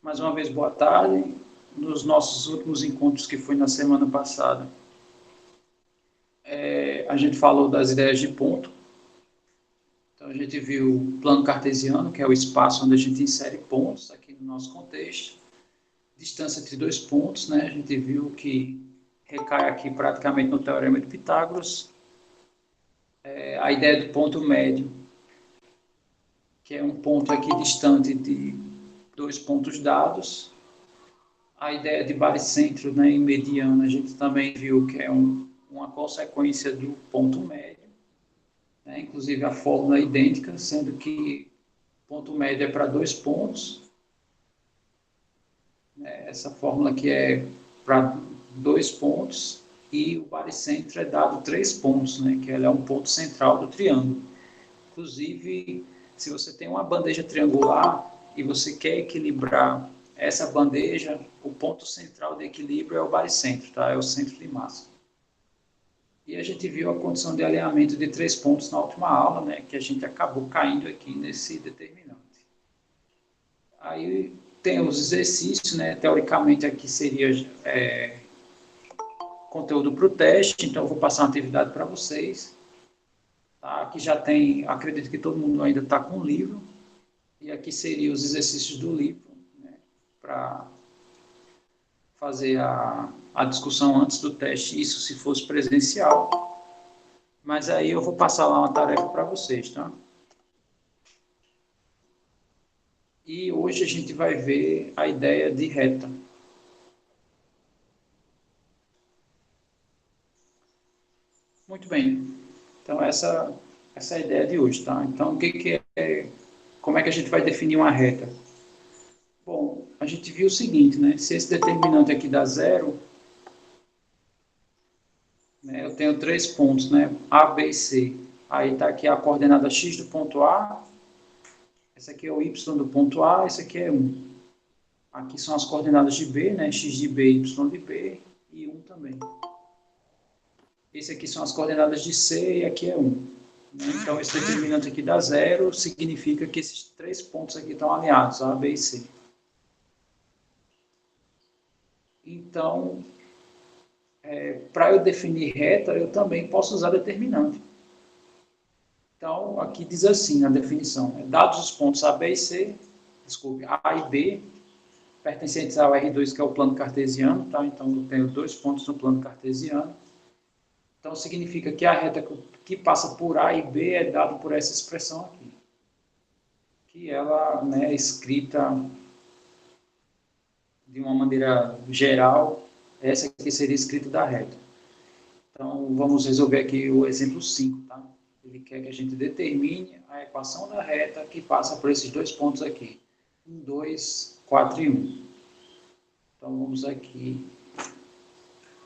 Mais uma vez, boa tarde. Nos nossos últimos encontros, que foi na semana passada, a gente falou das ideias de ponto. Então, a gente viu o plano cartesiano, que é o espaço onde a gente insere pontos aqui no nosso contexto. Distância entre dois pontos, né? A gente viu que recai aqui praticamente no Teorema de Pitágoras. A ideia do ponto médio, que é um ponto aqui distante de dois pontos dados. A ideia de baricentro, né, em mediana, a gente também viu que é uma consequência do ponto médio, né? Inclusive a fórmula é idêntica, sendo que ponto médio é para dois pontos, né? Essa fórmula aqui é para dois pontos, e o baricentro é dado três pontos, né? Que ela é um ponto central do triângulo. Inclusive, se você tem uma bandeja triangular e você quer equilibrar essa bandeja, o ponto central de equilíbrio é o baricentro, tá? É o centro de massa. E a gente viu a condição de alinhamento de três pontos na última aula, né? Que a gente acabou caindo aqui nesse determinante. Aí tem os exercícios, né? Teoricamente aqui seria conteúdo para o teste, então eu vou passar uma atividade para vocês. Tá? Aqui já tem, acredito que todo mundo ainda está com o livro. E aqui seriam os exercícios do livro, né, para fazer a discussão antes do teste, isso se fosse presencial. Mas aí eu vou passar lá uma tarefa para vocês, tá? E hoje a gente vai ver a ideia de reta. Muito bem. Então essa é a ideia de hoje, tá? Então como é que a gente vai definir uma reta? Bom, a gente viu o seguinte, né? Se esse determinante aqui dá zero, né, eu tenho três pontos, né? A, B e C. Aí está aqui a coordenada x do ponto A, esse aqui é o y do ponto A, esse aqui é 1. Aqui são as coordenadas de B, né? X de B, y de B e 1 também. Esse aqui são as coordenadas de C e aqui é 1. Então, esse determinante aqui dá zero, significa que esses três pontos aqui estão alinhados, A, B e C. Então, para eu definir reta, eu também posso usar determinante. Então, aqui diz assim na definição, dados os pontos A, B e C, desculpe, A e B, pertencentes ao R2, que é o plano cartesiano, tá? Então, eu tenho dois pontos no plano cartesiano. Então, significa que a reta que passa por A e B é dada por essa expressão aqui, que ela, né, é escrita de uma maneira geral, essa aqui seria escrita da reta. Então, vamos resolver aqui o exemplo 5, tá? Ele quer que a gente determine a equação da reta que passa por esses dois pontos aqui, 1, 2, 4 e 1. Então, vamos aqui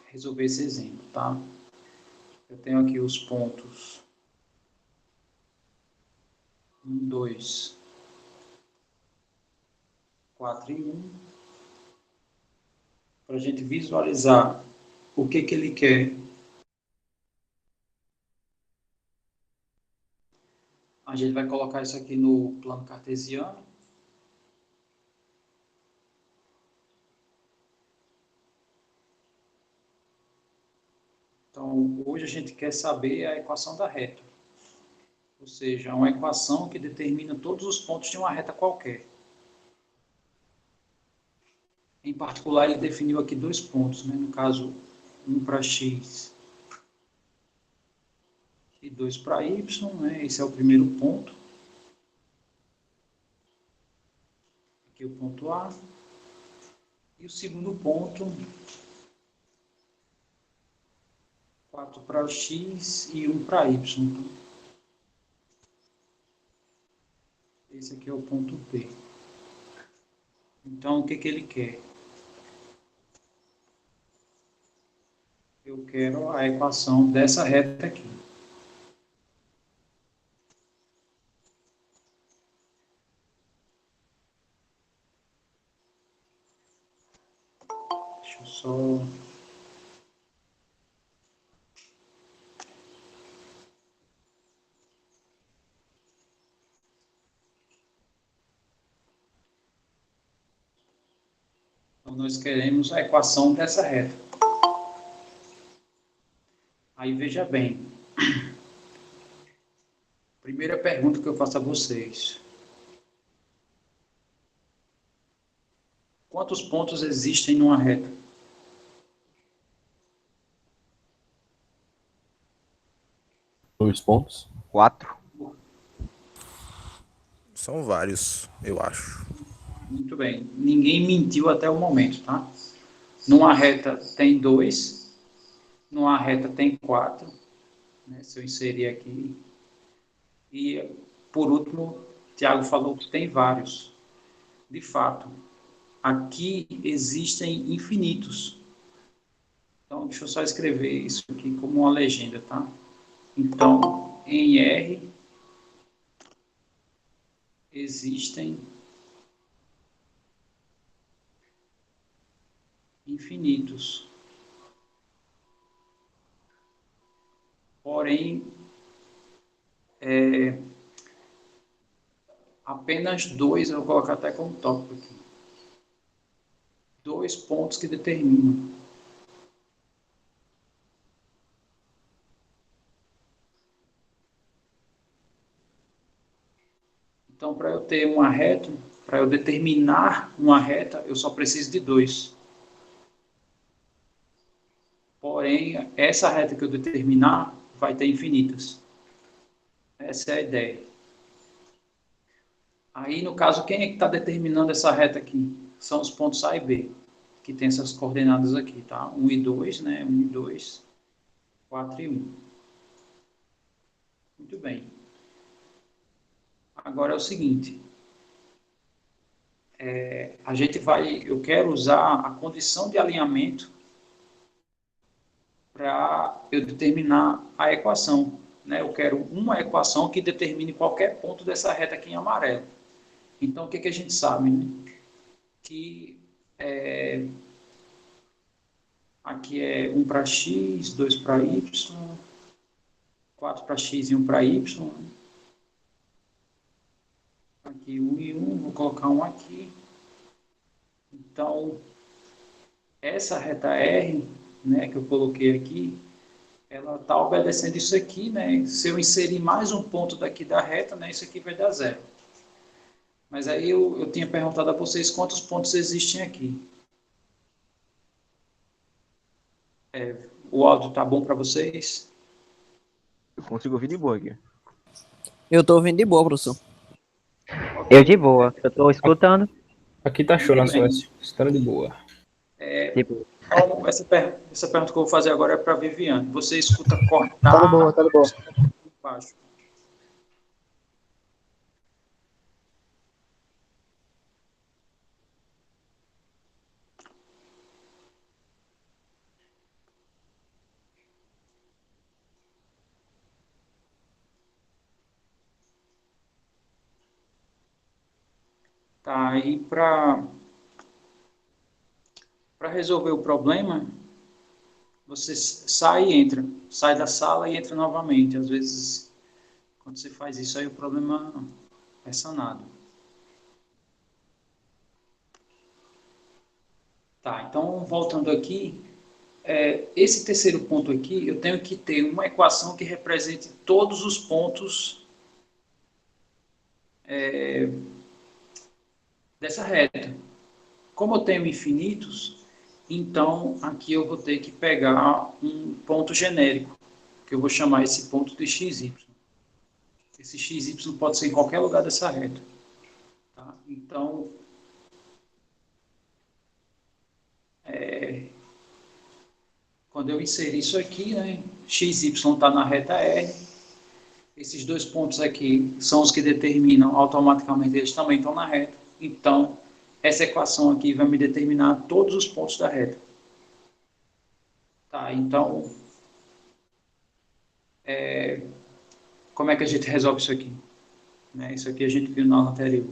resolver esse exemplo, tá? Eu tenho aqui os pontos 1, 2, 4 e 1, para a gente visualizar o que ele quer. A gente vai colocar isso aqui no plano cartesiano. Então, hoje a gente quer saber a equação da reta, ou seja, uma equação que determina todos os pontos de uma reta qualquer. Em particular, ele definiu aqui dois pontos, né? No caso, um para x e 2 para y, né? Esse é o primeiro ponto. Aqui o ponto A. E o segundo ponto, 4 para x e 1 para y. Esse aqui é o ponto P. Então, o que ele quer? Eu quero a equação dessa reta aqui. Deixa eu só... nós queremos a equação dessa reta. Aí veja bem. Primeira pergunta que eu faço a vocês. Quantos pontos existem numa reta? Dois pontos. 4. São vários, eu acho. Muito bem. Ninguém mentiu até o momento, tá? Numa reta tem 2, numa reta tem 4, né? Se eu inserir aqui. E, por último, o Tiago falou que tem vários. De fato, aqui existem infinitos. Então, deixa eu só escrever isso aqui como uma legenda, tá? Então, em R existem infinitos. Porém, apenas 2, eu vou colocar até como tópico aqui. 2 pontos que determinam. Então, para eu ter uma reta, para eu determinar uma reta, eu só preciso de 2. Porém, essa reta que eu determinar vai ter infinitas. Essa é a ideia. Aí, no caso, quem é que está determinando essa reta aqui? São os pontos A e B, que tem essas coordenadas aqui, tá? 1 e 2, né? 1 e 2, 4 e 1. Muito bem. Agora é o seguinte. Eu quero usar a condição de alinhamento para eu determinar a equação, né? Eu quero uma equação que determine qualquer ponto dessa reta aqui em amarelo. Então, o que a gente sabe, né? Que aqui é 1 para x, 2 para y, 4 para x e 1 para y. Aqui 1 e 1, vou colocar 1 aqui. Então, essa reta R, né, que eu coloquei aqui, ela está obedecendo isso aqui, né? Se eu inserir mais um ponto daqui da reta, né, isso aqui vai dar 0. Mas aí eu tinha perguntado a vocês quantos pontos existem aqui. O áudio está bom para vocês? Eu consigo ouvir de boa aqui. Eu tô ouvindo de boa, professor. Eu de boa, eu tô escutando. Aqui tá show na Muito bem. Suécia. Estando de boa. Tipo, Então, essa pergunta que eu vou fazer agora é para a Viviane. Você escuta cortar? Tá de boa, tá de boa. Baixo. Tá, aí para resolver o problema, você sai e entra. Sai da sala e entra novamente. Às vezes, quando você faz isso, aí o problema é sanado. Tá, então, voltando aqui, esse terceiro ponto aqui, eu tenho que ter uma equação que represente todos os pontos dessa reta. Como eu tenho infinitos, então aqui eu vou ter que pegar um ponto genérico, que eu vou chamar esse ponto de xy. Esse xy pode ser em qualquer lugar dessa reta. Tá? Então, quando eu inserir isso aqui, né, xy está na reta R, esses 2 pontos aqui são os que determinam automaticamente, eles também estão na reta. Então, essa equação aqui vai me determinar todos os pontos da reta. Tá, então, como é que a gente resolve isso aqui? Né, isso aqui a gente viu na aula anterior.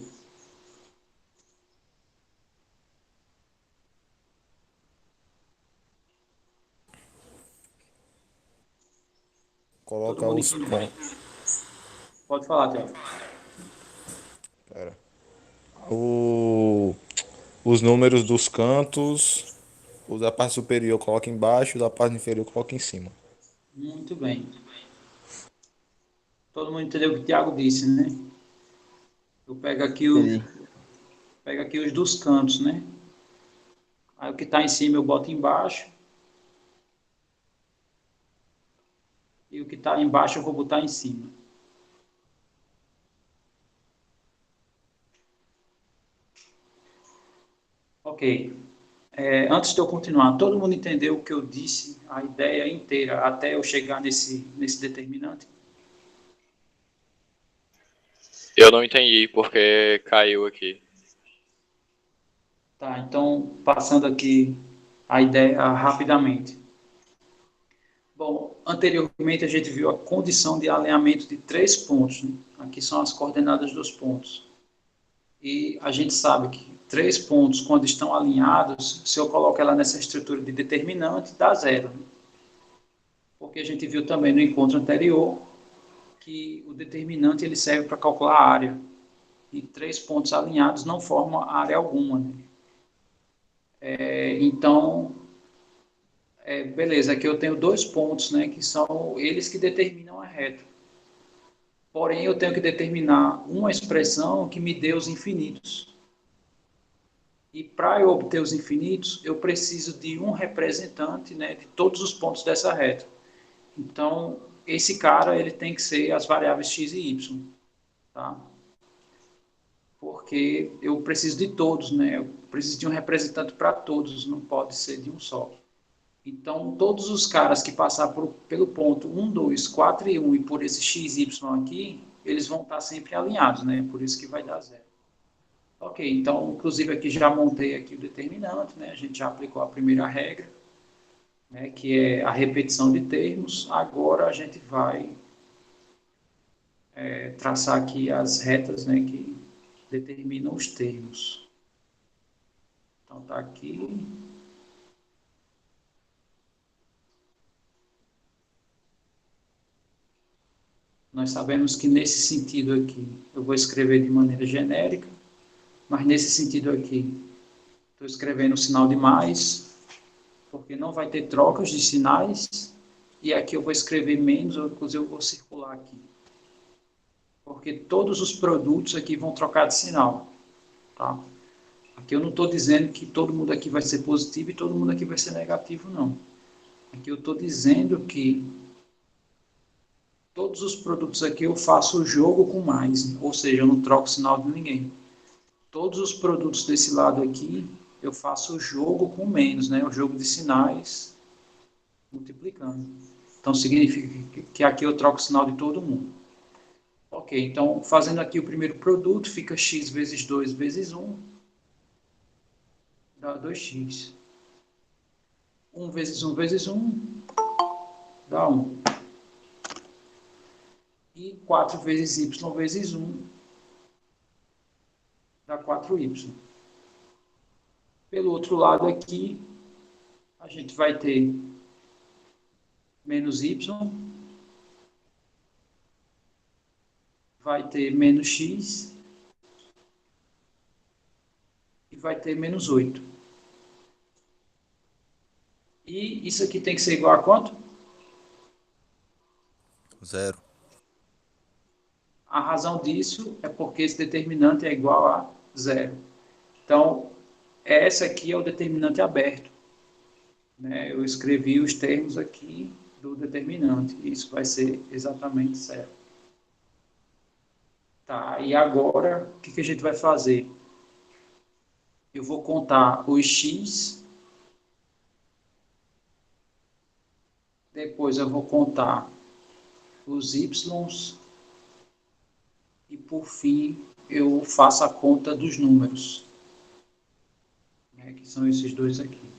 Coloca Todo mundo os entendeu? pontos. Pode falar, Tiago. Pera. O... Os números dos cantos, o da parte superior coloca embaixo, o da parte inferior coloca em cima. Muito bem. Todo mundo entendeu o que o Thiago disse, né? Eu Entendi. pego aqui os dos cantos, né? Aí o que está em cima eu boto embaixo. E o que está embaixo eu vou botar em cima. Ok. Antes de eu continuar, todo mundo entendeu o que eu disse, a ideia inteira, até eu chegar nesse determinante? Eu não entendi porque caiu aqui. Tá, então, passando aqui a ideia rapidamente. Bom, anteriormente a gente viu a condição de alinhamento de 3 pontos, né? Aqui são as coordenadas dos pontos. E a gente sabe que 3 pontos, quando estão alinhados, se eu coloco ela nessa estrutura de determinante, dá zero, né? Porque a gente viu também no encontro anterior que o determinante ele serve para calcular a área. E 3 pontos alinhados não formam área alguma, né? Então, beleza, aqui eu tenho 2 pontos, né, que são eles que determinam a reta. Porém, eu tenho que determinar uma expressão que me dê os infinitos. E para eu obter os infinitos, eu preciso de um representante, né, de todos os pontos dessa reta. Então, esse cara ele tem que ser as variáveis x e y, tá? Porque eu preciso de todos, né? Eu preciso de um representante para todos, não pode ser de um só. Então, todos os caras que passar pelo ponto 1, 2, 4 e 1 e por esse x, y aqui, eles vão estar sempre alinhados, né? Por isso que vai dar zero. Ok, então, inclusive aqui já montei aqui o determinante, né? A gente já aplicou a primeira regra, né? Que é a repetição de termos. Agora a gente vai traçar aqui as retas, né? Que determinam os termos. Então, tá aqui. Nós sabemos que nesse sentido aqui, eu vou escrever de maneira genérica, mas nesse sentido aqui, estou escrevendo o sinal de mais, porque não vai ter trocas de sinais, e aqui eu vou escrever menos, ou inclusive eu vou circular aqui. Porque todos os produtos aqui vão trocar de sinal, tá? Aqui eu não estou dizendo que todo mundo aqui vai ser positivo e todo mundo aqui vai ser negativo, não. Aqui eu estou dizendo que todos os produtos aqui eu faço o jogo com mais, ou seja, eu não troco sinal de ninguém. Todos os produtos desse lado aqui, eu faço o jogo com menos, né? O jogo de sinais multiplicando. Então, significa que aqui eu troco o sinal de todo mundo. Ok, então, fazendo aqui o primeiro produto, fica x vezes 2 vezes 1, dá 2x. 1 vezes 1 vezes 1, dá 1. E 4 vezes y vezes 1, dá 4y. Pelo outro lado aqui, a gente vai ter menos y, vai ter menos x e vai ter menos 8. E isso aqui tem que ser igual a quanto? Zero. A razão disso é porque esse determinante é igual a zero. Então, essa aqui é o determinante aberto, né? Eu escrevi os termos aqui do determinante. Isso vai ser exatamente zero. Tá, e agora, o que a gente vai fazer? Eu vou contar os x, depois eu vou contar os y, e por fim eu faço a conta dos números, né, que são esses dois aqui.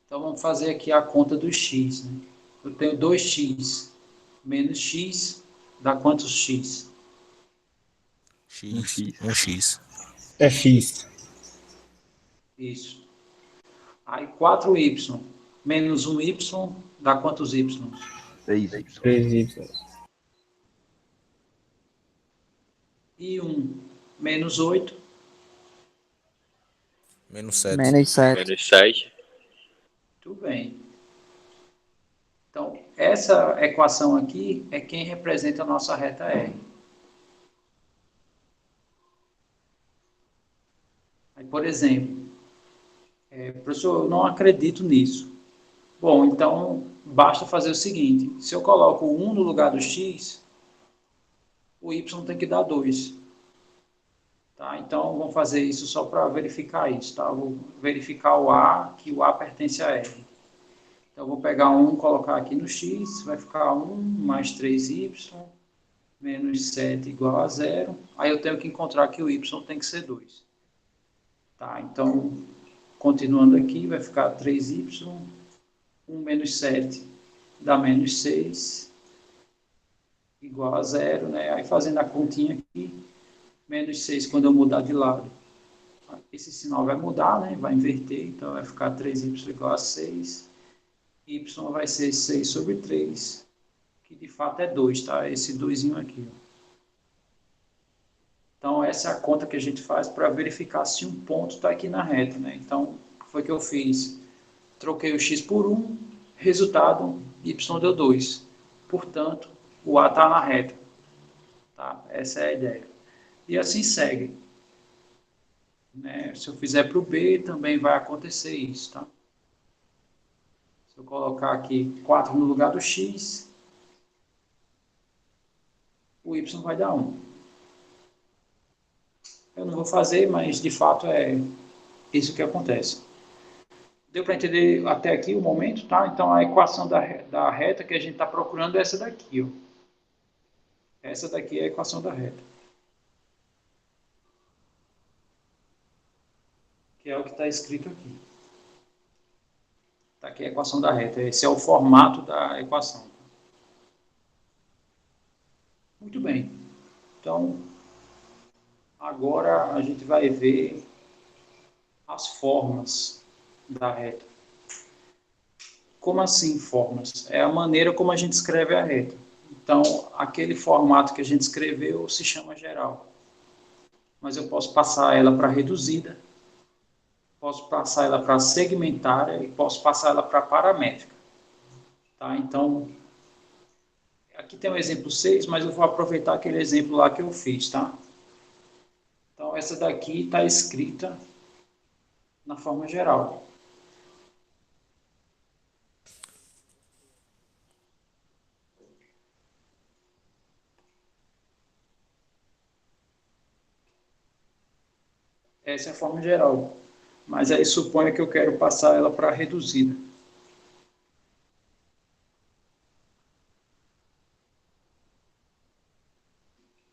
Então vamos fazer aqui a conta do x, né? Eu tenho 2x menos x, dá quantos x? X. 1x. É X. Isso. Aí 4y menos 1y dá quantos y? 3y. 3Y. E 1 menos 8 Menos 7. Menos 7. Menos 7. Tudo bem. Então, essa equação aqui é quem representa a nossa reta R. Aí, por exemplo, professor, eu não acredito nisso. Bom, então basta fazer o seguinte: se eu coloco 1 no lugar do x, o y tem que dar 2. Tá? Então, vamos fazer isso só para verificar isso. Tá? Vou verificar o A, que o A pertence a R. Então, eu vou pegar 1 colocar aqui no x, vai ficar 1 mais 3y menos 7 igual a 0. Aí eu tenho que encontrar que o y tem que ser 2. Tá? Então, continuando aqui, vai ficar 3y, 1 menos 7 dá menos 6, igual a 0, né? Aí fazendo a continha aqui, menos 6 quando eu mudar de lado. Esse sinal vai mudar, né? Vai inverter, então vai ficar 3y igual a 6, y vai ser 6 sobre 3, que de fato é 2, tá? Esse 2 aqui, ó. Então, essa é a conta que a gente faz para verificar se um ponto está aqui na reta, né? Então, foi o que eu fiz. Troquei o x por 1, resultado, y deu 2. Portanto, o A está na reta. Tá? Essa é a ideia. E assim segue. Né? Se eu fizer para o B, também vai acontecer isso. Tá? Se eu colocar aqui 4 no lugar do x, o y vai dar 1. Eu não vou fazer, mas de fato é isso que acontece. Deu para entender até aqui o momento, tá? Então a equação da reta que a gente está procurando é essa daqui, ó. Essa daqui é a equação da reta. Que é o que está escrito aqui. Está aqui a equação da reta. Esse é o formato da equação. Muito bem. Então, agora a gente vai ver as formas da reta. Como assim formas? É a maneira como a gente escreve a reta. Então, aquele formato que a gente escreveu se chama geral. Mas eu posso passar ela para reduzida, posso passar ela para segmentária e posso passar ela para paramétrica. Tá? Então, aqui tem o exemplo 6, mas eu vou aproveitar aquele exemplo lá que eu fiz. Tá? Então, essa daqui está escrita na forma geral. Essa é a forma geral. Mas aí suponha que eu quero passar ela para reduzida.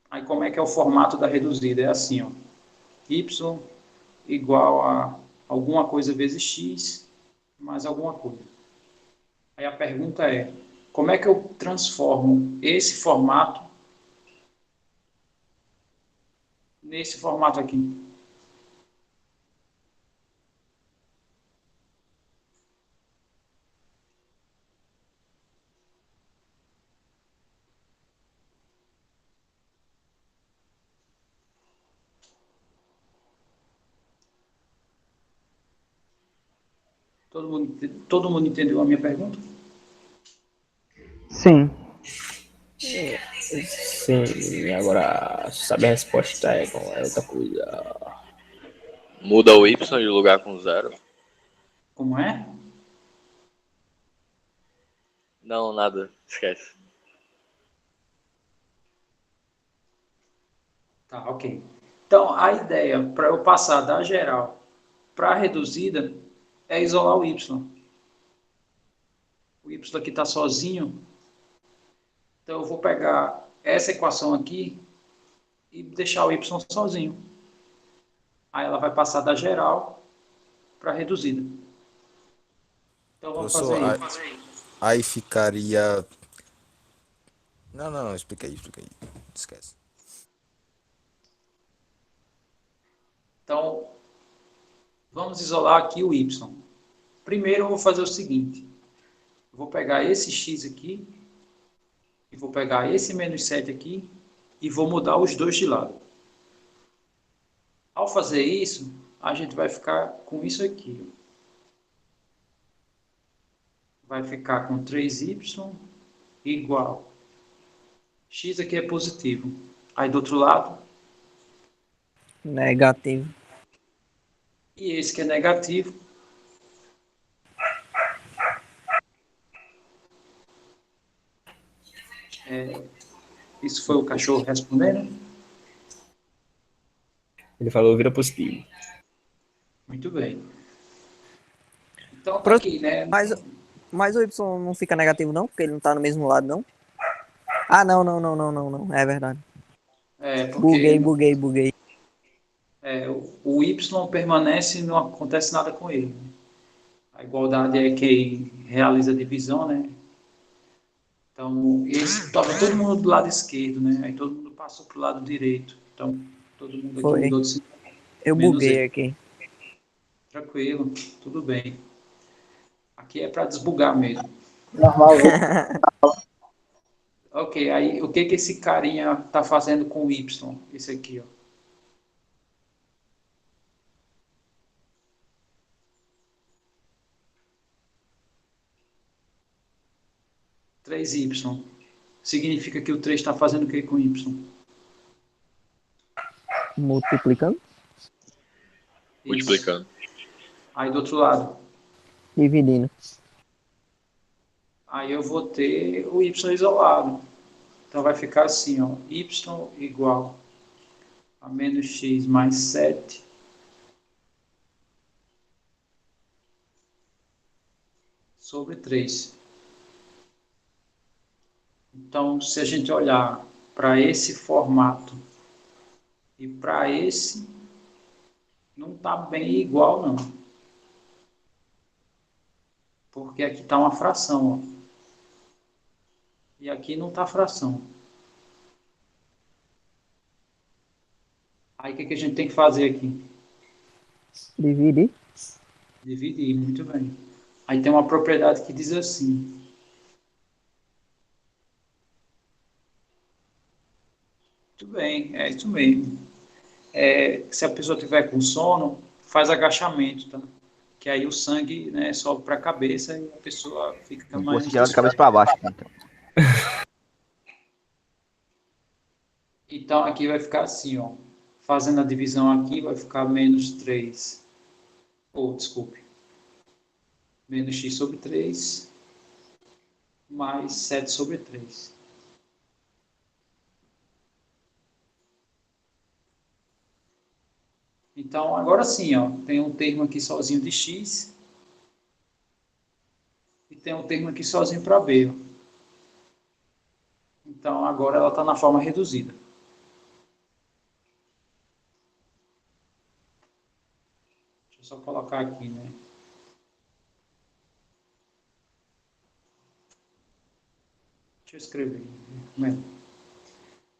Aí como é que é o formato da reduzida? É assim, ó. Y igual a alguma coisa vezes x mais alguma coisa. Aí a pergunta é, como é que eu transformo esse formato nesse formato aqui? Todo mundo entendeu a minha pergunta? Sim. Sim, agora saber a resposta é outra coisa. Muda o y de lugar com 0. Como é? Não, nada. Esquece. Tá, ok. Então, a ideia para eu passar da geral para a reduzida é isolar o y. O y aqui está sozinho. Então, eu vou pegar essa equação aqui e deixar o y sozinho. Aí ela vai passar da geral para a reduzida. Então, vamos Professor, fazer isso. aí ficaria... Não, explica aí. Esquece. Então, vamos isolar aqui o y. Primeiro, eu vou fazer o seguinte. Eu vou pegar esse x aqui, e vou pegar esse menos 7 aqui, e vou mudar os dois de lado. Ao fazer isso, a gente vai ficar com isso aqui. Vai ficar com 3y igual. X aqui é positivo. Aí do outro lado, Negativo. e esse que é negativo. Isso foi o cachorro respondendo? Ele falou vira positivo. Muito bem. Então tá aqui, né? Mas o Y não fica negativo não? Porque ele não tá no mesmo lado, não? Ah, não. É verdade. Porque Buguei. o Y permanece e não acontece nada com ele. A igualdade é quem realiza a divisão, né? Então, esse estava todo mundo do lado esquerdo, né? Aí todo mundo passou para o lado direito. Então, todo mundo aqui Foi. mudou de sentido. Eu Menos buguei ele. aqui. Tranquilo, tudo bem. Aqui é para desbugar mesmo. Normal. Ok, aí o que que esse carinha tá fazendo com o Y? Esse aqui, ó. Três y. Significa que o 3 está fazendo o que com Y? Multiplicando. Isso. Multiplicando. Aí do outro lado. Dividindo. Aí eu vou ter o Y isolado. Então vai ficar assim, ó. Y igual a menos x mais 7 sobre 3. Então, se a gente olhar para esse formato e para esse, não está bem igual, não. Porque aqui está uma fração, ó. E aqui não está fração. Aí o que a gente tem que fazer aqui? Dividir. Dividir, muito bem. Aí tem uma propriedade que diz assim. Muito bem, é isso mesmo. Se a pessoa tiver com sono, faz agachamento, tá? Que aí o sangue, né, sobe para a cabeça e a pessoa fica Não mais... fosse ela de cabeça para baixo. Então. Então aqui vai ficar assim, ó. Fazendo a divisão aqui, vai ficar menos 3. Desculpe. Menos x sobre 3 mais 7 sobre 3. Então, agora sim, ó, tem um termo aqui sozinho de x e tem um termo aqui sozinho para b. Ó. Então, agora ela está na forma reduzida. Deixa eu só colocar aqui, né? Deixa eu escrever.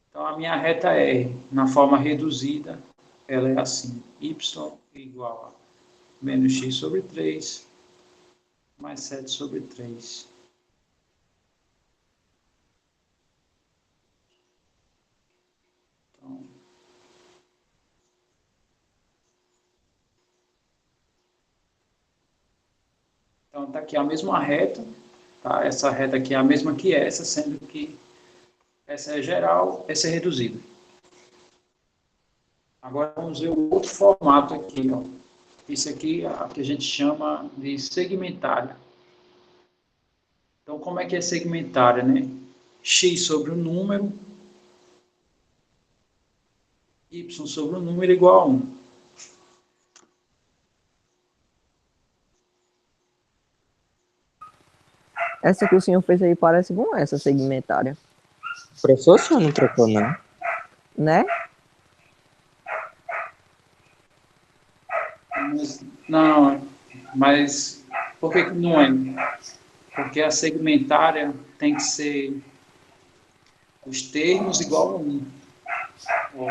Então, a minha reta R, na forma reduzida, ela é assim. Y igual a menos x sobre 3 mais 7 sobre 3. Então, está aqui a mesma reta. Tá? Essa reta aqui é a mesma que essa, sendo que essa é geral, essa é reduzida. Agora vamos ver o outro formato aqui. Ó. Isso aqui é o que a gente chama de segmentária. Então, como é que é segmentária, né? X sobre o número, Y sobre o número igual a 1. Essa que o senhor fez aí parece com essa segmentária. Professor, o senhor não trocou, não? Né? Mas por que não é? Porque a segmentária tem que ser os termos igual a 1. Ó.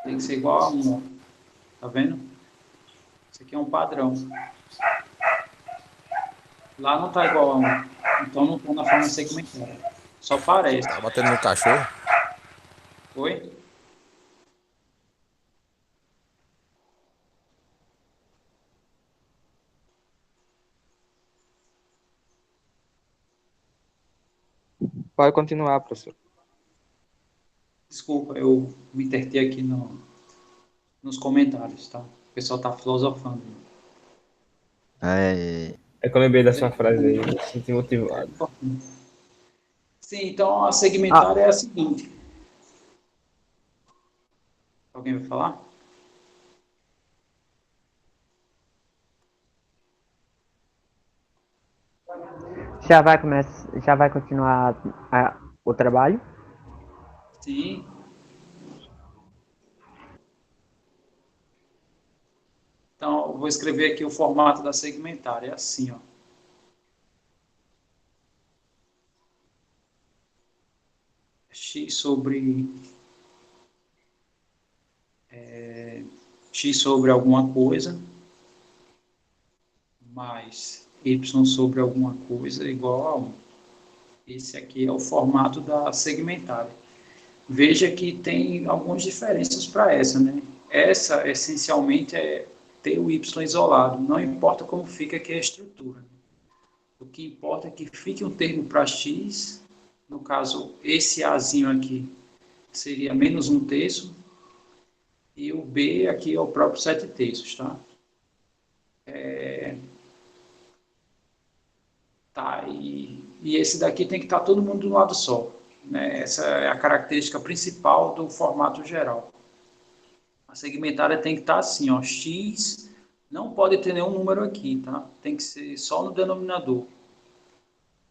Tem que ser igual a 1. Ó. Tá vendo? Isso aqui é um padrão. Lá não está igual a 1. Então não está na forma segmentária. Só parece. Tá batendo no cachorro? Oi? Pode continuar, professor. Desculpa, eu me interdei aqui nos comentários, tá? O pessoal tá filosofando. É, É que eu lembrei dessa frase aí, me senti motivado. Sim, então a Ah, segmentária é a seguinte. Alguém vai falar? já vai continuar o trabalho? Sim. Então, eu vou escrever aqui o formato da segmentária. É assim, ó. X sobre x sobre alguma coisa mais y sobre alguma coisa igual a 1. Esse aqui é o formato da segmentária. Veja que tem algumas diferenças para essa, né? Essa, essencialmente, é ter o y isolado. Não importa como fica aqui a estrutura. O que importa é que fique um termo para x, no caso, esse azinho aqui seria menos um terço, e o b aqui é o próprio 7 terços, tá? Tá, e esse daqui tem que estar todo mundo do lado só, né? Essa é a característica principal do formato geral. A segmentária tem que estar assim, ó, x não pode ter nenhum número aqui, tá? Tem que ser só no denominador.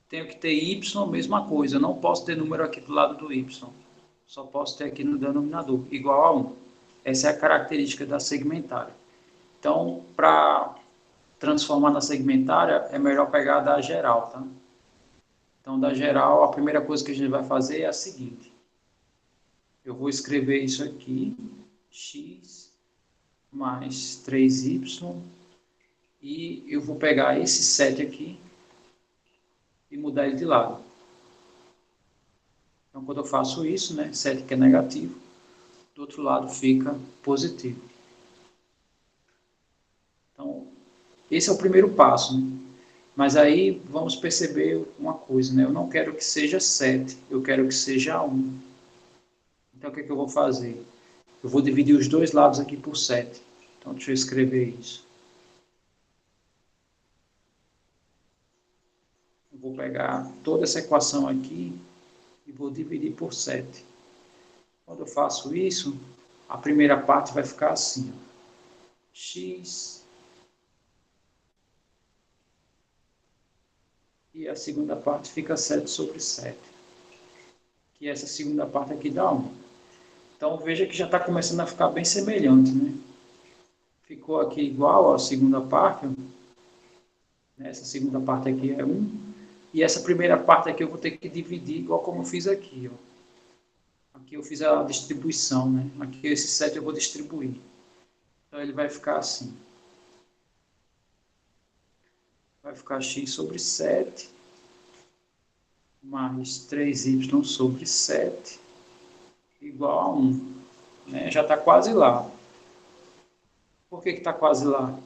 Tenho que ter y, mesma coisa, não posso ter número aqui do lado do y. Só posso ter aqui no denominador, igual a 1. Essa é a característica da segmentária. Então, para transformar na segmentária, é melhor pegar a da geral, tá? Então, da geral, a primeira coisa que a gente vai fazer é a seguinte. Eu vou escrever isso aqui, x mais 3y, e eu vou pegar esse 7 aqui e mudar ele de lado. Então, quando eu faço isso, né, 7 que é negativo, do outro lado fica positivo. Então, esse é o primeiro passo, né? Mas aí vamos perceber uma coisa, né? Eu não quero que seja 7, eu quero que seja 1. Então, o que é que eu vou fazer? Eu vou dividir os dois lados aqui por 7. Então, deixa eu escrever isso. Eu vou pegar toda essa equação aqui e vou dividir por 7. Quando eu faço isso, a primeira parte vai ficar assim, ó. X e a segunda parte fica 7 sobre 7. Que essa segunda parte aqui dá 1. Então, veja que já está começando a ficar bem semelhante, né? Ficou aqui igual a segunda parte, né? Essa segunda parte aqui é 1. E essa primeira parte aqui eu vou ter que dividir igual como eu fiz aqui, ó. Aqui eu fiz a distribuição, né? Aqui esse 7 eu vou distribuir. Então ele vai ficar assim. Vai ficar x sobre 7 mais 3y sobre 7 igual a 1. Né? Já está quase lá. Por que está quase lá?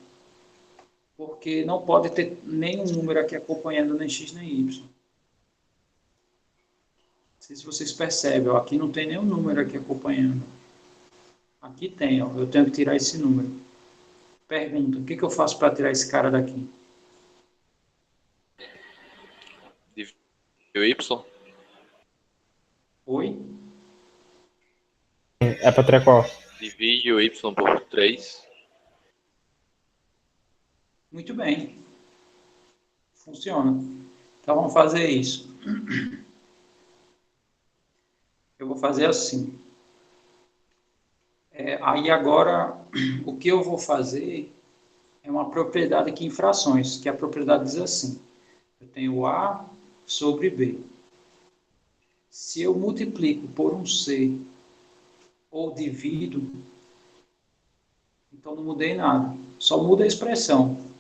Porque não pode ter nenhum número aqui acompanhando nem x nem y. Não sei se vocês percebem, ó, aqui não tem nenhum número aqui acompanhando. Aqui tem, ó, eu tenho que tirar esse número. Pergunta, o que eu faço para tirar esse cara daqui? E o Y? Oi? É pra tirar qual? Divide o Y por 3. Muito bem. Funciona. Então vamos fazer isso. Eu vou fazer assim. Aí agora, o que eu vou fazer é uma propriedade aqui em frações, que a propriedade diz assim. Eu tenho A sobre B. Se eu multiplico por um C ou divido, então não mudei nada. Só muda a expressão.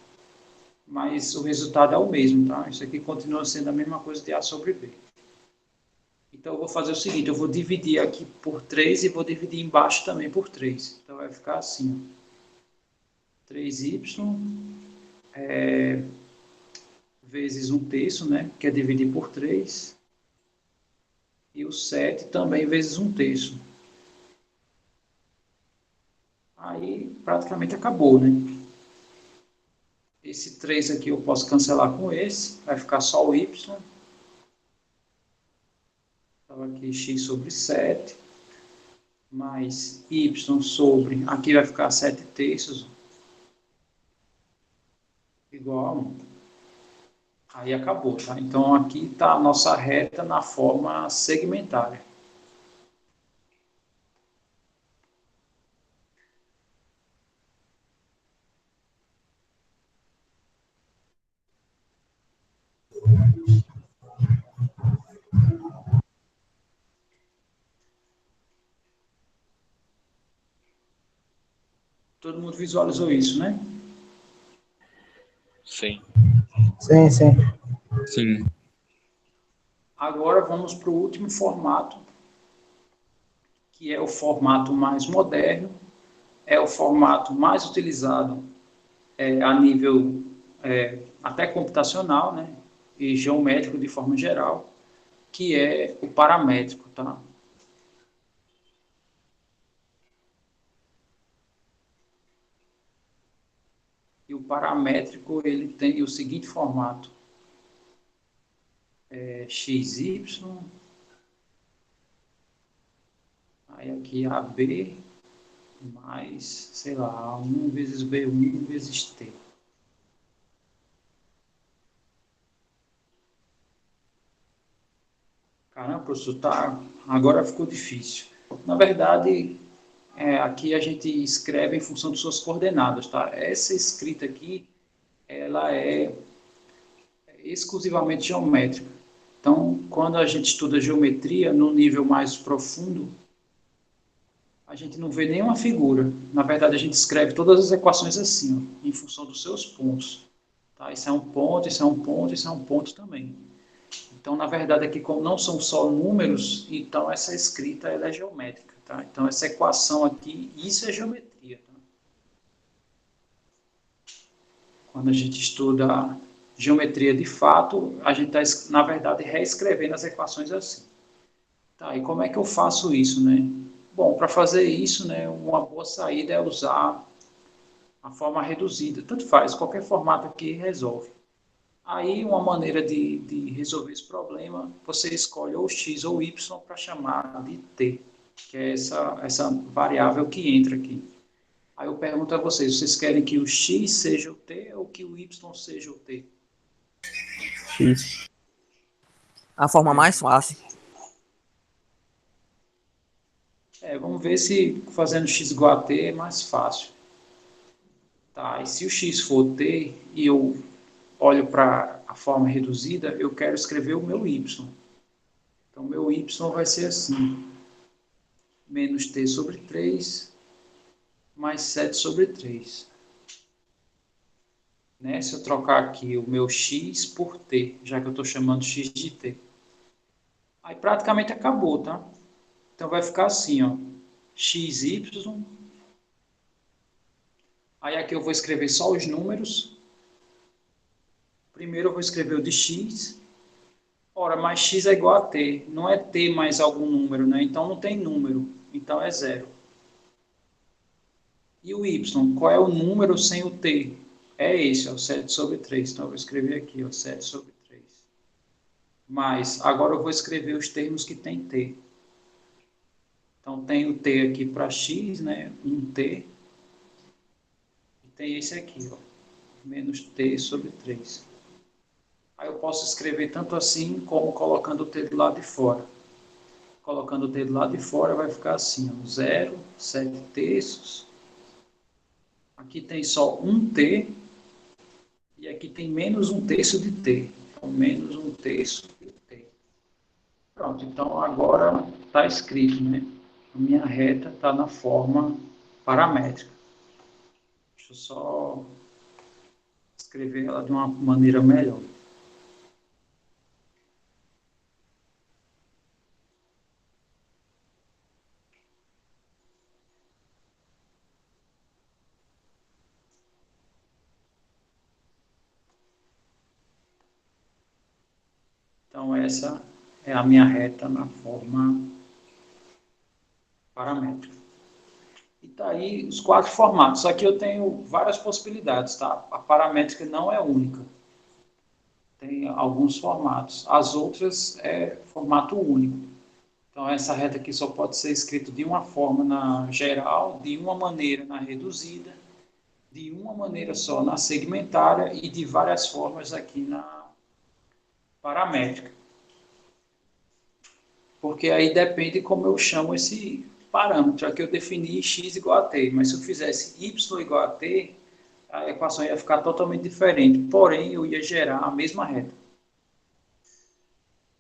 Mas o resultado é o mesmo, tá? Isso aqui continua sendo a mesma coisa de A sobre B. Então, eu vou fazer o seguinte, eu vou dividir aqui por 3 e vou dividir embaixo também por 3. Então, vai ficar assim, ó. 3y vezes 1 terço, né? Que é dividir por 3. E o 7 também vezes 1/3. Aí praticamente acabou, né? Esse 3 aqui eu posso cancelar com esse, vai ficar só o y. Então aqui x sobre 7, mais y sobre, aqui vai ficar 7/3, igual a 1. Aí acabou, tá? Então aqui está a nossa reta na forma segmentária. Todo mundo visualizou isso, né? Sim. Sim, sim. Sim. Agora vamos para o último formato, que é o formato mais moderno, é o formato mais utilizado a nível até computacional, né? E geométrico de forma geral, que é o paramétrico, tá? E o paramétrico ele tem o seguinte formato: XY, aí aqui AB mais, sei lá, 1 vezes B1 vezes T. Caramba, professor, tá, agora ficou difícil. Na verdade, aqui a gente escreve em função de suas coordenadas, tá? Essa escrita aqui, ela é exclusivamente geométrica. Então, quando a gente estuda geometria no nível mais profundo, a gente não vê nenhuma figura. Na verdade, a gente escreve todas as equações assim, ó, em função dos seus pontos. Tá? Isso é um ponto, isso é um ponto, isso é um ponto também. Então, na verdade, aqui, como não são só números, então essa escrita ela é geométrica. Tá? Então, essa equação aqui, isso é geometria. Tá? Quando a gente estuda geometria de fato, a gente está, na verdade, reescrevendo as equações assim. Tá, e como é que eu faço isso, né? Bom, para fazer isso, né, uma boa saída é usar a forma reduzida. Tanto faz, qualquer formato aqui resolve. Aí, uma maneira de resolver esse problema, você escolhe ou x ou y para chamar de t, que é essa variável que entra aqui. Aí eu pergunto a vocês, vocês querem que o x seja o t ou que o y seja o t? X. A forma mais fácil. Vamos ver se fazendo x igual a t é mais fácil. Tá, e se o x for t e eu olho para a forma reduzida, eu quero escrever o meu y. Então, meu y vai ser assim, menos t sobre 3 mais 7 sobre 3. Né? Se eu trocar aqui o meu x por t, já que eu estou chamando x de t. Aí praticamente acabou, tá? Então vai ficar assim, ó, xy. Aí aqui eu vou escrever só os números. Primeiro eu vou escrever o de x. Ora, mais x é igual a t. Não é t mais algum número, né? Então não tem número. Então é zero. E o y? Qual é o número sem o t? É esse, ó, 7 sobre 3. Então eu vou escrever aqui, ó, 7 sobre 3. Mas agora eu vou escrever os termos que tem t. Então tem o t aqui para x, né? 1t. E tem esse aqui, ó, menos t sobre 3. Aí eu posso escrever tanto assim como colocando o t do lado de fora. Colocando o t do lado de fora vai ficar assim, ó, 0, 7 terços. Aqui tem só 1t e aqui tem menos 1/3 de t. Então, menos 1/3 de t. Pronto, então agora está escrito, né? A minha reta está na forma paramétrica. Deixa eu só escrever ela de uma maneira melhor. Então, essa é a minha reta na forma paramétrica. E tá aí os 4 formatos. Aqui eu tenho várias possibilidades, tá? A paramétrica não é única. Tem alguns formatos. As outras é formato único. Então, essa reta aqui só pode ser escrita de uma forma na geral, de uma maneira na reduzida, de uma maneira só na segmentária e de várias formas aqui na paramétrica. Porque aí depende como eu chamo esse parâmetro. Aqui eu defini x igual a t, mas se eu fizesse y igual a t, a equação ia ficar totalmente diferente. Porém, eu ia gerar a mesma reta.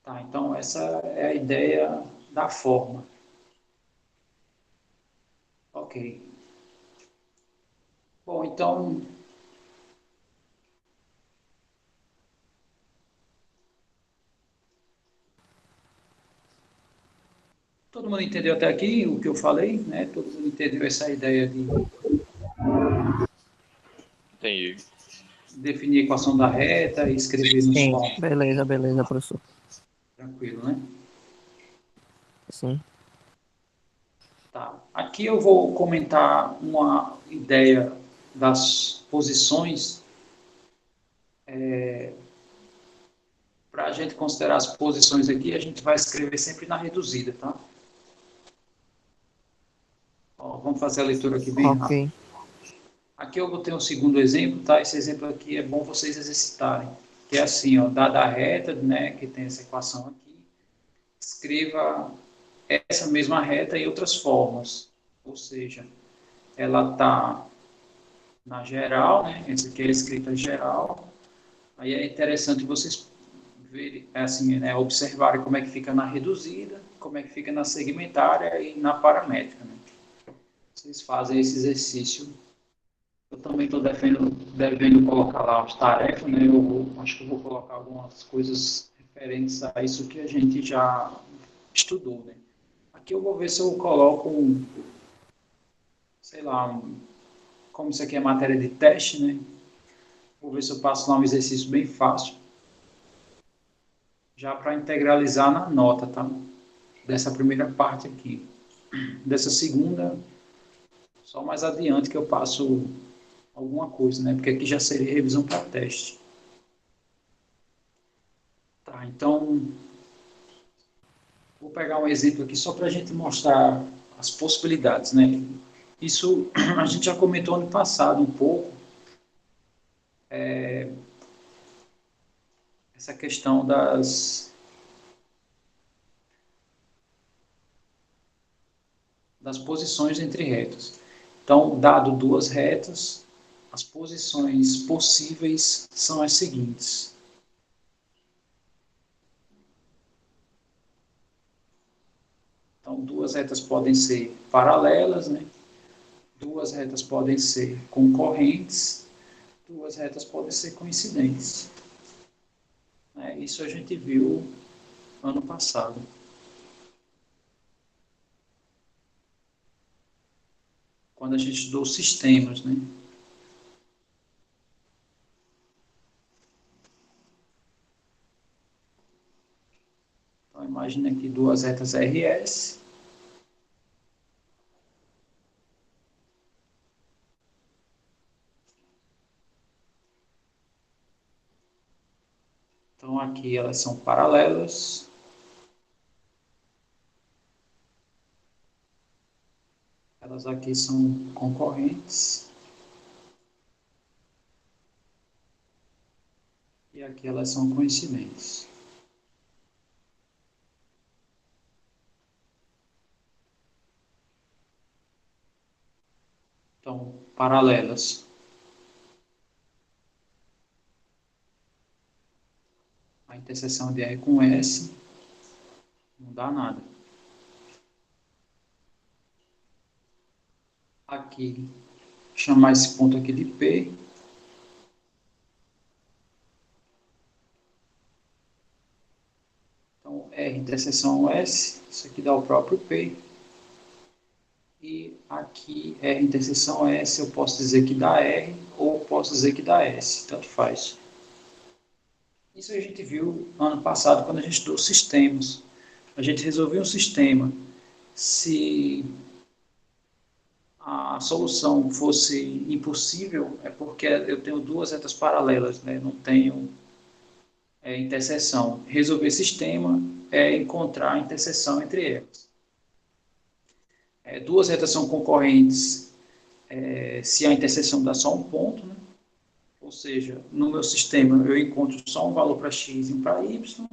Tá, então, essa é a ideia da forma. Ok. Bom, então, todo mundo entendeu até aqui o que eu falei, né? Todo mundo entendeu essa ideia de Entendi. definir a equação da reta e escrever nos Sim, formas. beleza, professor. Tranquilo, né? Sim. Tá. Aqui eu vou comentar uma ideia das posições. Para a gente considerar as posições aqui, a gente vai escrever sempre na reduzida, tá? Ó, vamos fazer a leitura aqui bem rápido. Ok. Aqui eu botei um segundo exemplo, tá? Esse exemplo aqui é bom vocês exercitarem. Que é assim, ó, dada a reta, né, que tem essa equação aqui, escreva essa mesma reta em outras formas. Ou seja, ela está na geral, né? Essa aqui é a escrita geral. Aí é interessante vocês verem, assim, né, observarem como é que fica na reduzida, como é que fica na segmentária e na paramétrica, né? Vocês fazem esse exercício. Eu também estou devendo colocar lá as tarefas, né? Acho que eu vou colocar algumas coisas referentes a isso que a gente já estudou, né? Aqui eu vou ver se eu coloco, sei lá, como isso aqui é matéria de teste, né? Vou ver se eu passo lá um exercício bem fácil, já para integralizar na nota, tá? Dessa primeira parte aqui. Dessa segunda, só mais adiante que eu passo alguma coisa, né? Porque aqui já seria revisão para teste. Tá, então, vou pegar um exemplo aqui só para a gente mostrar as possibilidades, né? Isso a gente já comentou ano passado um pouco, essa questão das posições entre retas. Então, dado duas retas, as posições possíveis são as seguintes. Então, duas retas podem ser paralelas, né? Duas retas podem ser concorrentes, duas retas podem ser coincidentes. Isso a gente viu ano passado. Quando a gente estudou sistemas, né? Então, imagina aqui duas retas RS. Então, aqui elas são paralelas. Elas aqui são concorrentes. E aqui elas são coincidentes. Então, paralelas. A interseção de R com S não dá nada. Aqui, chamar esse ponto aqui de P. Então, R interseção S, isso aqui dá o próprio P. E aqui, R interseção S, eu posso dizer que dá R ou posso dizer que dá S, tanto faz. Isso a gente viu ano passado, quando a gente estudou sistemas. A gente resolveu um sistema. Se a solução fosse impossível, é porque eu tenho duas retas paralelas, né? Não tenho interseção. Resolver sistema é encontrar a interseção entre elas. Duas retas são concorrentes se a interseção dá só um ponto, né? Ou seja, no meu sistema eu encontro só um valor para x e um para y,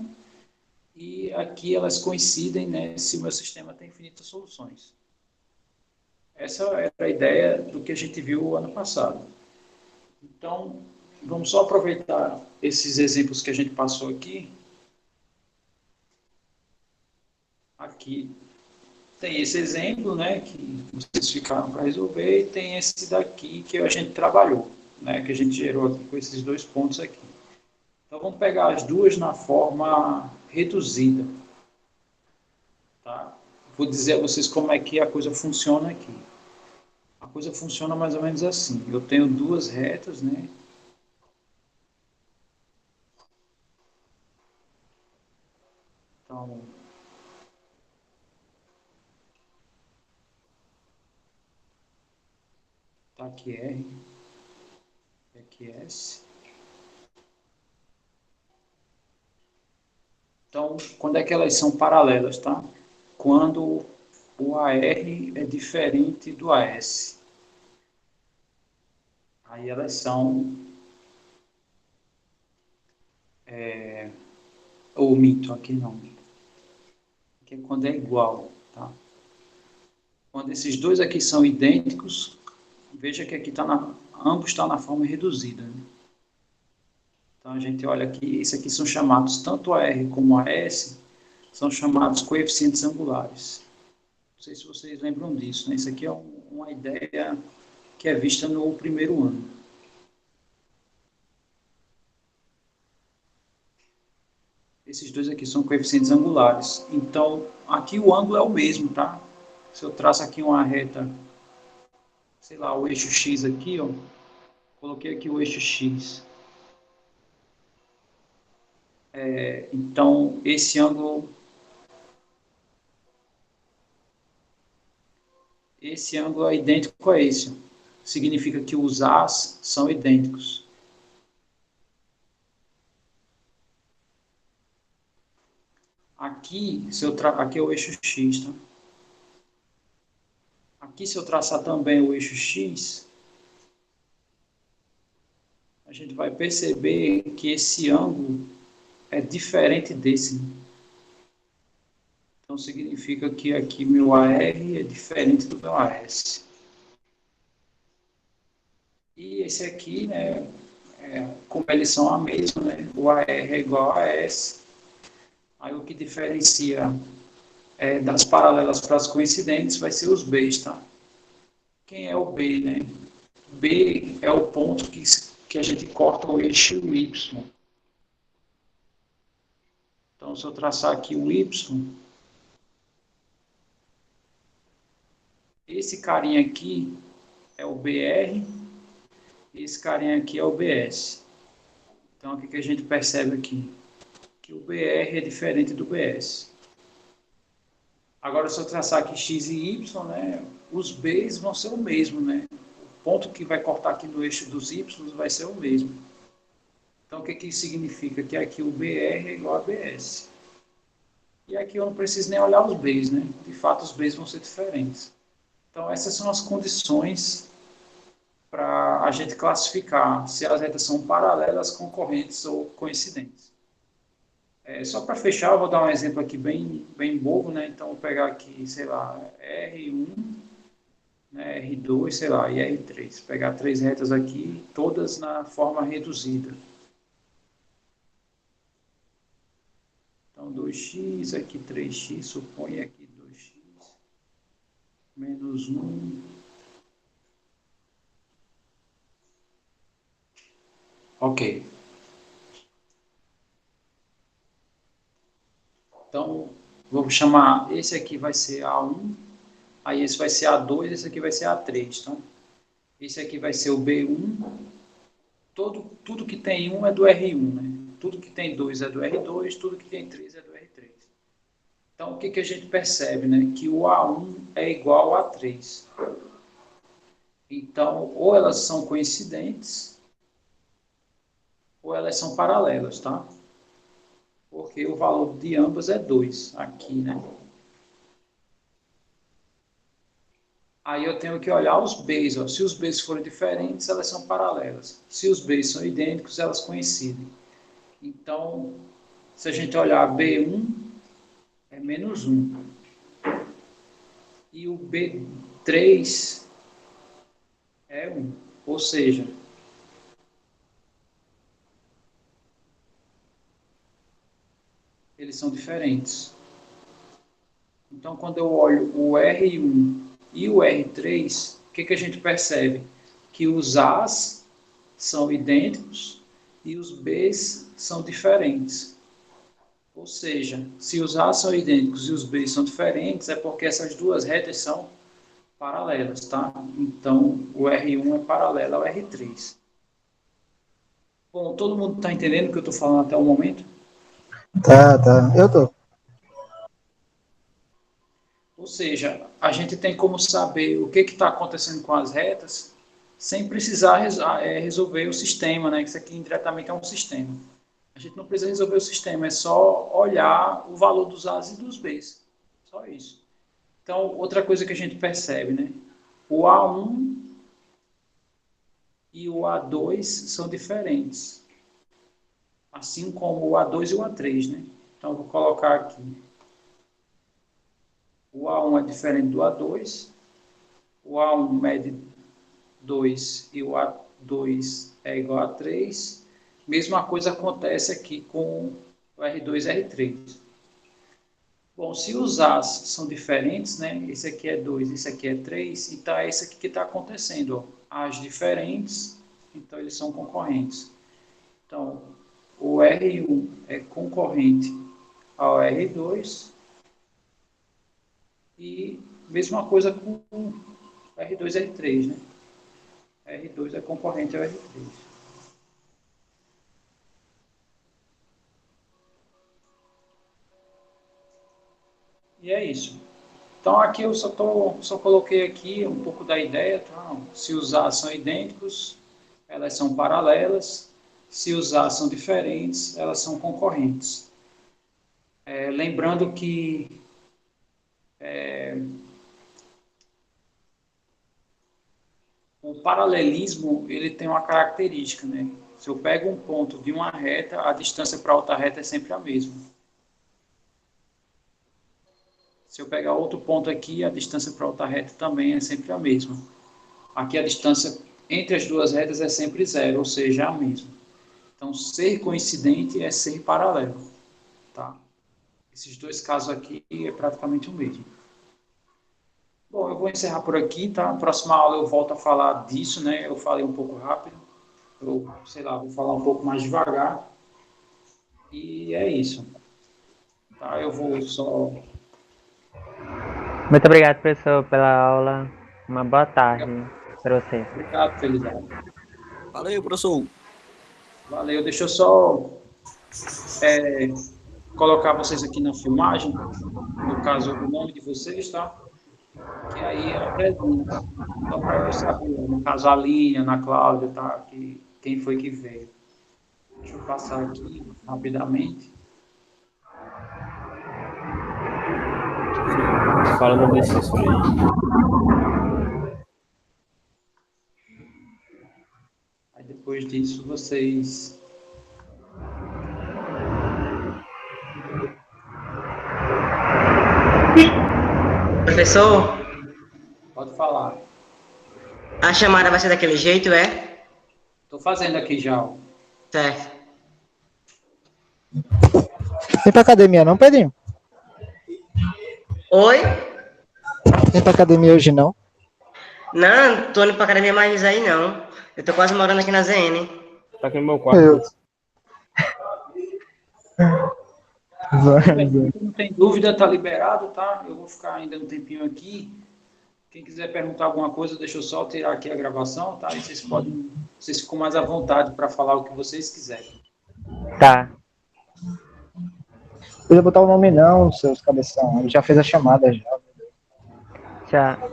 e aqui elas coincidem, né, se o meu sistema tem infinitas soluções. Essa era a ideia do que a gente viu ano passado. Então, vamos só aproveitar esses exemplos que a gente passou aqui. Aqui tem esse exemplo, né, que vocês ficaram para resolver, e tem esse daqui que a gente trabalhou, né, que a gente gerou aqui com esses dois pontos aqui. Então, vamos pegar as duas na forma reduzida. Tá? Vou dizer a vocês como é que a coisa funciona aqui. A coisa funciona mais ou menos assim. Eu tenho duas retas, né? Então, tá aqui R, aqui S. Então, quando é que elas são paralelas, tá? Quando o AR é diferente do AS. Aí elas são... ou minto, aqui não. Aqui é quando é igual, tá? Quando esses dois aqui são idênticos, veja que aqui ambos estão na forma reduzida, né? Então, a gente olha aqui, esses aqui são chamados, tanto AR como AS, são chamados coeficientes angulares. Não sei se vocês lembram disso, né? Isso aqui é uma ideia que é vista no primeiro ano. Esses dois aqui são coeficientes angulares. Então, aqui o ângulo é o mesmo, tá? Se eu traço aqui uma reta, sei lá, o eixo X aqui, ó, coloquei aqui o eixo X. Então, esse ângulo é idêntico a esse. Significa que os As são idênticos. Aqui, aqui é o eixo X, tá? Aqui, se eu traçar também o eixo X, a gente vai perceber que esse ângulo é diferente desse. Então, significa que aqui meu AR é diferente do meu AS. E esse aqui, né, como eles são a mesma, né, o AR é igual a AS. Aí o que diferencia das paralelas para as coincidentes vai ser os B's, tá? Quem é o B, né? B é o ponto que a gente corta o eixo Y. Então, se eu traçar aqui o Y, esse carinha aqui é o BR, esse carinha aqui é o BS. Então, o que a gente percebe aqui? Que o BR é diferente do BS. Agora, se eu traçar aqui X e Y, né, os B's vão ser o mesmo, né? O ponto que vai cortar aqui no eixo dos Y vai ser o mesmo. Então, o que isso significa? Que aqui o BR é igual a BS. E aqui eu não preciso nem olhar os B's, né? De fato, os B's vão ser diferentes. Então, essas são as condições para a gente classificar se as retas são paralelas, concorrentes ou coincidentes. Só para fechar, eu vou dar um exemplo aqui bem bobo, né? Então, vou pegar aqui, sei lá, R1, né, R2, sei lá, e R3. Pegar três retas aqui, todas na forma reduzida. Então, 2x, aqui 3x, supõe aqui 2x, menos 1. Ok. Então, vou chamar, esse aqui vai ser A1, aí esse vai ser A2, esse aqui vai ser A3. Então, esse aqui vai ser o B1, tudo que tem 1 é do R1, né? Tudo que tem 2 é do R2, tudo que tem 3 é do R3. Então, o que a gente percebe, né? Que o A1 é igual a 3. Então, ou elas são coincidentes, ou elas são paralelas, tá? Porque o valor de ambas é 2 aqui, né? Aí eu tenho que olhar os Bs. Ó. Se os Bs forem diferentes, elas são paralelas. Se os Bs são idênticos, elas coincidem. Então, se a gente olhar B1, é menos 1. E o B3 é 1. Ou seja, eles são diferentes. Então, quando eu olho o R1 e o R3, o que a gente percebe? Que os As são idênticos e os Bs são diferentes. Ou seja, se os As são idênticos e os Bs são diferentes, é porque essas duas retas são paralelas, tá? Então, o R1 é paralelo ao R3. Bom, todo mundo está entendendo o que eu estou falando até o momento? Tá. Eu tô. Ou seja, a gente tem como saber o que está acontecendo com as retas sem precisar resolver o sistema, né? Isso aqui indiretamente é um sistema. A gente não precisa resolver o sistema, é só olhar o valor dos A's e dos B's. Só isso. Então, outra coisa que a gente percebe, né? O A1 e o A2 são diferentes. Assim como o A2 e o A3, né? Então, eu vou colocar aqui. O A1 é diferente do A2. O A1 mede 2 e o A2 é igual a 3. Mesma coisa acontece aqui com o R2 e R3. Bom, se os A's são diferentes, né? Esse aqui é 2, esse aqui é 3, então é isso aqui que está acontecendo. Ó. As diferentes, então eles são concorrentes. Então, o R1 é concorrente ao R2 e mesma coisa com o R2 e R3, né? R2 é concorrente ao R3. E é isso. Então, aqui eu só coloquei aqui um pouco da ideia. Tá? Se os A's são idênticos, elas são paralelas. Se os A's são diferentes, elas são concorrentes. Lembrando que o paralelismo ele tem uma característica, né? Se eu pego um ponto de uma reta, a distância para outra reta é sempre a mesma. Se eu pegar outro ponto aqui, a distância para outra reta também é sempre a mesma. Aqui a distância entre as duas retas é sempre zero, ou seja, a mesma. Então, ser coincidente é ser paralelo. Tá? Esses dois casos aqui é praticamente o mesmo. Bom, eu vou encerrar por aqui, tá? Na próxima aula eu volto a falar disso, né? Eu falei um pouco rápido. Eu, sei lá, vou falar um pouco mais devagar. E é isso. Tá? Eu vou só... Muito obrigado, professor, pela aula. Uma boa tarde para você. Obrigado, Felizardo. Valeu, professor. Valeu. Deixa eu só colocar vocês aqui na filmagem, no caso, o nome de vocês, tá? Que aí é a presença. Só para eu saber, no caso, a Aline, a Ana Cláudia, tá? Quem foi que veio. Deixa eu passar aqui rapidamente. Fala do exercício aí. Aí depois disso vocês... Professor, Pode falar. a chamada vai ser daquele jeito, é? Estou fazendo aqui já. Ó. Certo. Vem pra academia não, Pedrinho? Oi? Vem pra academia hoje não? Não, tô indo pra academia mais aí não. Eu tô quase morando aqui na ZN. Tá aqui no meu quarto. Eu. Não tem dúvida, tá liberado, tá? Eu vou ficar ainda um tempinho aqui. Quem quiser perguntar alguma coisa, deixa eu só tirar aqui a gravação, tá? E vocês ficam mais à vontade para falar o que vocês quiserem. Tá. Não precisa botar o nome não, seus cabeção. Ele já fez a chamada já. Tchau.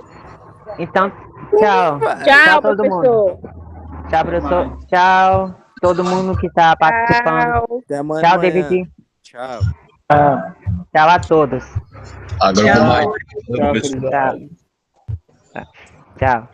Então, tchau. Tchau, todo mundo. professor. Tchau, professor. Tchau. Todo mundo que tá participando. Tchau. Até amanhã. Tchau, David. Tchau. Ah, Tchau a todos. Agora eu vou mais. Tchau. Tchau.